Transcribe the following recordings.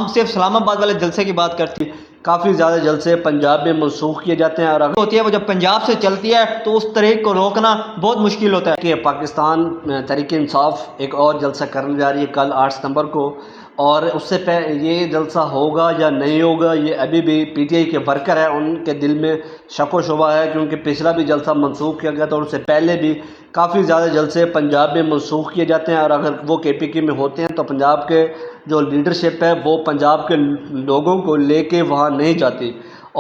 ہم صرف اسلام آباد والے جلسے کی بات کرتے ہیں، کافی زیادہ جلسے پنجاب میں منسوخ کیے جاتے ہیں، اور اگر ہوتی ہے وہ جب پنجاب سے چلتی ہے تو اس تحریک کو روکنا بہت مشکل ہوتا ہے کہ پاکستان تحریک انصاف ایک اور جلسہ کرنے جا رہی ہے کل 8 ستمبر کو، اور اس سے یہ جلسہ ہوگا یا نہیں ہوگا یہ ابھی بھی پی ٹی آئی کے ورکر ہیں ان کے دل میں شک و شبہ ہے، کیونکہ پچھلا بھی جلسہ منسوخ کیا گیا تھا اور اس سے پہلے بھی کافی زیادہ جلسے پنجاب میں منسوخ کیے جاتے ہیں، اور اگر وہ کے پی کے میں ہوتے ہیں تو پنجاب کے جو لیڈرشپ ہے وہ پنجاب کے لوگوں کو لے کے وہاں نہیں جاتی،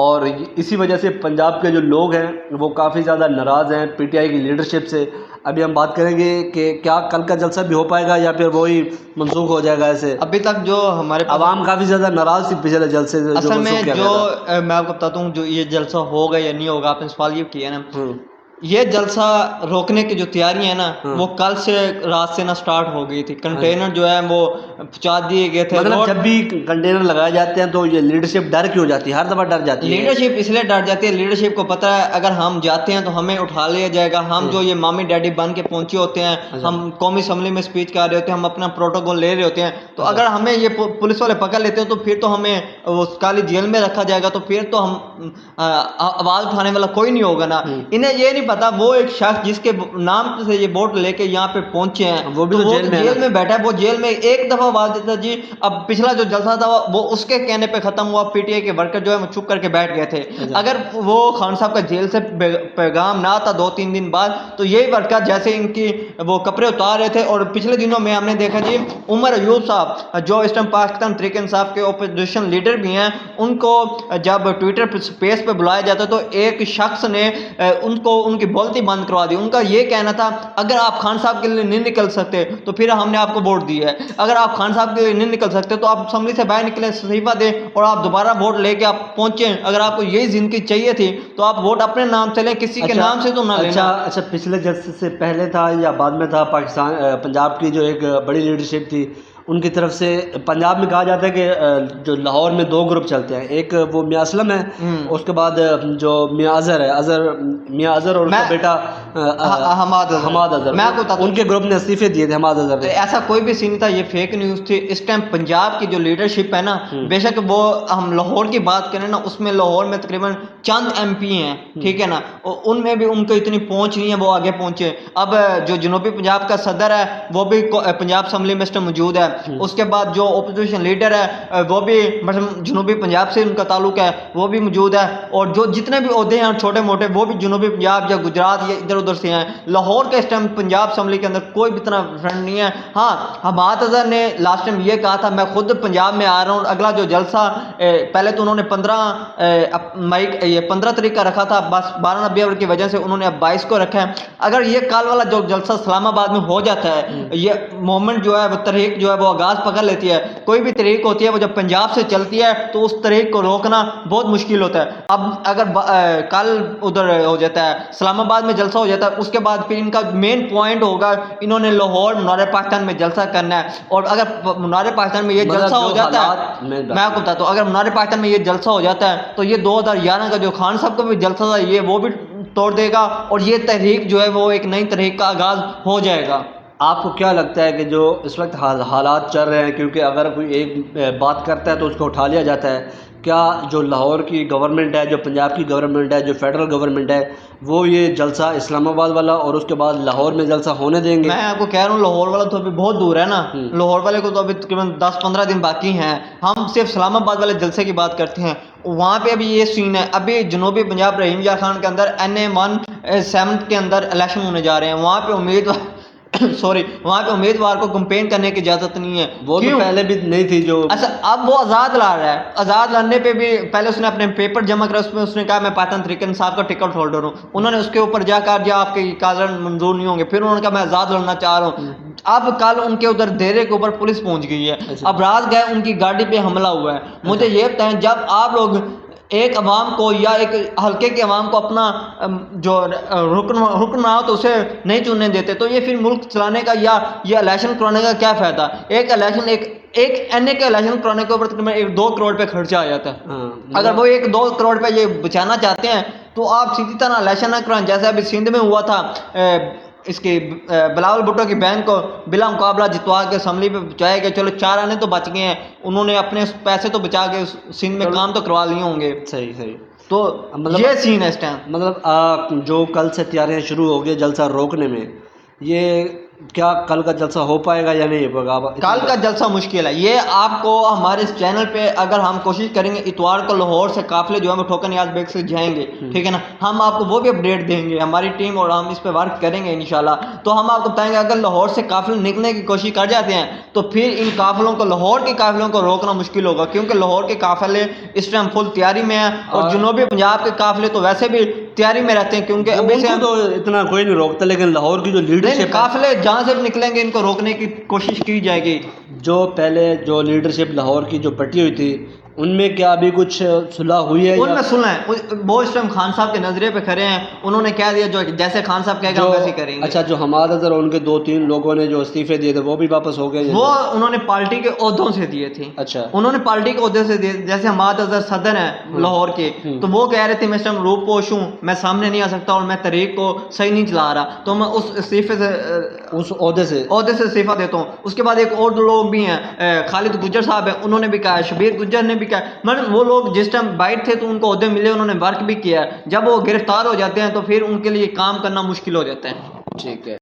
اور اسی وجہ سے پنجاب کے جو لوگ ہیں وہ کافی زیادہ ناراض ہیں پی ٹی آئی کی لیڈرشپ سے۔ ابھی ہم بات کریں گے کہ کیا کل کا جلسہ بھی ہو پائے گا یا پھر وہی منسوخ ہو جائے گا۔ ایسے ابھی تک جو ہمارے عوام کافی زیادہ ناراض تھی پچھلے جلسے سے اصل میں منسوخ کیا جو گیا تھا۔ میں آپ کو بتاتا ہوں جو یہ جلسہ ہوگا یا نہیں ہوگا، آپ نے سوال یہ کیا نا، ہوں، یہ جلسہ روکنے کی جو تیاری ہے نا وہ کل سے رات سے نا سٹارٹ ہو گئی تھی، کنٹینر جو ہے وہ پہنچا دیے گئے تھے۔ مطلب جب بھی کنٹینر لگائے جاتے ہیں تو یہ لیڈرشپ ڈر کیوں جاتی ہے؟ ہر دفعہ ڈر جاتی ہے لیڈرشپ اس لیے ڈر جاتی ہے، لیڈرشپ کو پتہ ہے اگر ہم جاتے ہیں تو ہمیں اٹھا لیا جائے گا، ہم جو یہ مامی ڈیڈی بن کے پہنچے ہوتے ہیں، ہم قومی اسمبلی میں اسپیچ کر رہے ہوتے ہیں، ہم اپنا پروٹوکول لے رہے ہوتے ہیں، تو اگر ہمیں یہ پولیس والے پکڑ لیتے ہیں تو پھر تو ہمیں اس کالی جیل میں رکھا جائے گا، تو پھر تو ہم آواز اٹھانے والا کوئی نہیں ہوگا نا۔ انہیں یہ نہیں پتا وہ ایک شخص جس کے نام سے یہ ووٹ لے کے یہاں پہ پہنچے ہیں وہ بھی تو وہ جیل میں بیٹھا ہے، وہ جیل میں ایک دفعہ آواز دیتا جی۔ اب پچھلا جو جلسہ تھا وہ اس کے کہنے پہ ختم ہوا، پی ٹی آئی کے ورکر جو ہے وہ چپ کر کے بیٹھ گئے تھے۔ اگر وہ خان صاحب کا جیل سے پیغام نہ آتا 2-3 دن بعد تو یہی ورکر جیسے ان کی وہ کپڑے اتار رہے تھے، اور پچھلے دنوں میں ہم نے دیکھا جی عمر ایوب صاحب جو اس ٹائم پاکستان تحریک انصاف کے اپوزیشن لیڈر بھی ہیں، ان کو جب ٹویٹر پہ اسپیس پہ بلایا جاتا تو ایک شخص نے ان کو ان کی بولتی بند کروا دی۔ ان کا یہ کہنا تھا اگر آپ خان صاحب کے لیے نہیں نکل سکتے تو پھر ہم نے آپ کو ووٹ دیا ہے، اگر آپ خان صاحب کے لیے نہیں نکل سکتے تو آپ اسمبلی سے باہر نکلیں، استعفیٰ دیں اور آپ دوبارہ ووٹ لے کے آپ پہنچیں، اگر آپ کو یہی زندگی چاہیے تھی تو آپ ووٹ اپنے نام سے لیں، کسی کے نام سے تو نہ لینا۔ اچھا پچھلے جلسے سے پہلے تھا یا بعد میں تھا؟ پنجاب کی جو ایک بڑی لیڈرشپ تھی ان کی طرف سے پنجاب میں کہا جاتا ہے کہ جو لاہور میں 2 گروپ چلتے ہیں، ایک وہ میاں اسلم ہے، اس کے بعد جو میاں اظہر ہے، میاں اظہر اور اس کا بیٹا حماد اظہر، ان کے گروپ نے استعفے دیے تھے حماد اظہر نے۔ ایسا کوئی بھی سین نہیں تھا، یہ فیک نیوز تھی۔ اس ٹائم پنجاب کی جو لیڈرشپ ہے نا، بے شک وہ ہم لاہور کی بات کریں نا، اس میں لاہور میں تقریباً چند ایم پی ہیں، ٹھیک ہے نا، ان میں بھی ان کو اتنی پہنچ نہیں ہے وہ آگے پہنچے۔ اب جو جنوبی پنجاب کا صدر ہے وہ بھی پنجاب اسمبلی میں اس ٹائم موجود ہے، اس کے بعد جو اپوزیشن لیڈر ہے وہ بھی جنوبی پنجاب سے ان کا تعلق ہے، وہ بھی موجود ہے، اور جو جتنے بھی عہدے ہیں چھوٹے موٹے وہ بھی جنوبی پنجاب یا گجرات یا ادھر ادھر سے ہیں۔ لاہور کے اس ٹائم پنجاب اسمبلی کے اندر کوئی بھی اتنا فرنٹ نہیں ہے۔ ہاں حماد اظہر نے لاسٹ ٹائم یہ کہا تھا میں خود پنجاب میں آ رہا ہوں، اگلا جو جلسہ پہلے تو انہوں نے 15 تاریخ کا رکھا تھا، بس 12 ربیع الاول کی وجہ سے انہوں نے اب 22 کو رکھا ہے۔ اگر یہ کل والا جو جلسہ اسلام آباد میں ہو جاتا ہے، یہ موومنٹ جو ہے وہ تحریک جو ہے وہ آغاز پکڑ لیتی ہے، کوئی بھی تحریک ہوتی ہے وہ جب پنجاب سے چلتی ہے تو اس تحریک کو روکنا بہت مشکل ہوتا ہے۔ اب اگر کل ادھر ہو جاتا ہے اسلام آباد میں جلسہ ہو جاتا ہے، اس کے بعد پھر ان کا مین پوائنٹ ہوگا انہوں نے لاہور منار پاکستان میں جلسہ کرنا ہے، اور اگر منار پاکستان میں یہ جلسہ ہو جاتا ہے، میں آپ کو بتاتا ہوں، اگر منار پاکستان میں یہ جلسہ ہو جاتا ہے تو یہ 2011 کا جو خان صاحب کا بھی جلسہ تھا یہ وہ بھی توڑ دے گا، اور یہ تحریک جو ہے وہ ایک نئی تحریک کا آغاز ہو جائے گا۔ آپ کو کیا لگتا ہے کہ جو اس وقت حالات چل رہے ہیں، کیونکہ اگر کوئی ایک بات کرتا ہے تو اس کو اٹھا لیا جاتا ہے، کیا جو لاہور کی گورنمنٹ ہے، جو پنجاب کی گورنمنٹ ہے، جو فیڈرل گورنمنٹ ہے، وہ یہ جلسہ اسلام آباد والا اور اس کے بعد لاہور میں جلسہ ہونے دیں گے؟ میں آپ کو کہہ رہا ہوں لاہور والا تو ابھی بہت دور ہے نا، لاہور والے کو تو ابھی تقریباً 10-15 دن باقی ہیں، ہم صرف اسلام آباد والے جلسے کی بات کرتے ہیں۔ وہاں پہ ابھی یہ سین ہے، ابھی جنوبی پنجاب رحیم یار خان کے اندر NA-1-7 کے اندر الیکشن ہونے جا رہے ہیں، وہاں پہ وہاں پہ امیدوار کو کمپین کرنے کی اجازت نہیں ہے۔ وہ تو پہلے بھی نہیں تھی جو اچھا اب وہ آزاد لڑ رہا ہے، آزاد لڑنے پہ بھی پہلے اس نے اپنے پیپر جمع کرا، اس میں اس نے کہا میں پاکستان تحریک انصاف کا ٹکٹ ہولڈر ہوں، انہوں نے اس کے اوپر جا کر آپ کے کاغذات منظور نہیں ہوں گے، پھر انہوں نے کہا میں آزاد لڑنا چاہ رہا ہوں۔ اب کل ان کے ادھر ڈیرے کے اوپر پولیس پہنچ گئی ہے، اب رات گئے ان کی گاڑی پہ حملہ ہوا ہے۔ مجھے یہ بتائیں جب آپ لوگ ایک عوام کو یا ایک حلقے کے عوام کو اپنا جو حکم نہ ہو تو اسے نہیں چننے دیتے، تو یہ پھر ملک چلانے کا یا یہ الیکشن کرانے کا کیا فائدہ؟ ایک الیکشن ایک NA کے الیکشن کرانے کے اوپر تقریباً 1-2 کروڑ پہ خرچہ آ جاتا ہے۔ اگر وہ 1-2 کروڑ پہ یہ بچانا چاہتے ہیں تو آپ سیدھی طرح الیکشن نہ کرائیں، جیسے ابھی سندھ میں ہوا تھا اس کی بلاول بھٹو کی بہن کو بلا مقابلہ جتوا کے اسمبلی پہ پہنچایا گیا. چلو 4 آنے تو بچ گئے ہیں, انہوں نے اپنے پیسے تو بچا کے سندھ میں کام تو کروا لیے ہوں گے. صحیح صحیح. تو مطلب یہ سین ہے اس ٹائم. مطلب جو کل سے تیاریاں شروع ہو گئی جلسہ روکنے میں, یہ کیا کل کا جلسہ ہو پائے گا یا نہیں ہو پائے گا؟ کل کا جلسہ مشکل ہے. یہ آپ کو ہمارے اس چینل پہ اگر ہم کوشش کریں گے اتوار کو لاہور سے قافلے جو ہے وہ ٹھوکر نیاز بیگ سے جائیں گے, ٹھیک ہے نا, ہم آپ کو وہ بھی اپڈیٹ دیں گے, ہماری ٹیم اور ہم اس پہ ورک کریں گے انشاءاللہ. تو ہم آپ کو بتائیں گے اگر لاہور سے قافلے نکلنے کی کوشش کر جاتے ہیں تو پھر ان قافلوں کو, لاہور کے قافلوں کو روکنا مشکل ہوگا, کیونکہ لاہور کے قافلے اس ٹائم فل تیاری میں ہیں, اور جنوبی پنجاب کے قافلے تو ویسے بھی تیاری میں رہتے ہیں, کیونکہ ابھی سے تو اتنا کوئی نہیں روکتا, لیکن لاہور کی جو لیڈرشپ قافلے جہاں سے بھی نکلیں گے ان کو روکنے کی کوشش کی جائے گی. جو پہلے جو لیڈرشپ لاہور کی جو بٹی ہوئی تھی, ان میں کیا ابھی کچھ صلح ہوئی ہے؟ ان میں سنا ہے وہ اس ٹائم خان صاحب کے نظریے پہ کھڑے ہیں, انہوں نے کہہ دیا جو جیسے خان صاحب کہے گا ہم ویسے کریں گے. اچھا, جو حماد اظہر ان کے 2-3 لوگوں نے جو استعفے دیے تھے وہ بھی واپس ہو گئے؟ وہ انہوں نے پارٹی کے عہدوں سے دیے تھے. اچھا, انہوں نے پارٹی کے عہدے سے دیے, جیسے حماد اظہر صدر ہیں لاہور کے, تو وہ کہہ رہے تھے میں اس ٹائم روپ پوش ہوں, میں سامنے نہیں آ سکتا اور میں تحریک کو صحیح نہیں چلا رہا, تو میں اس استعفے سے اس عہدے سے استعفیٰ دیتا ہوں. اس کے بعد ایک اور لوگ بھی ہیں, خالد گجر صاحب ہیں, انہوں نے بھی کہا, شبیر گجر نے بھی کہا, مطلب وہ لوگ جس ٹائم بائٹ تھے تو ان کو عہدے ملے, انہوں نے ورک بھی کیا ہے. جب وہ گرفتار ہو جاتے ہیں تو پھر ان کے لیے کام کرنا مشکل ہو جاتا ہے. ٹھیک ہے.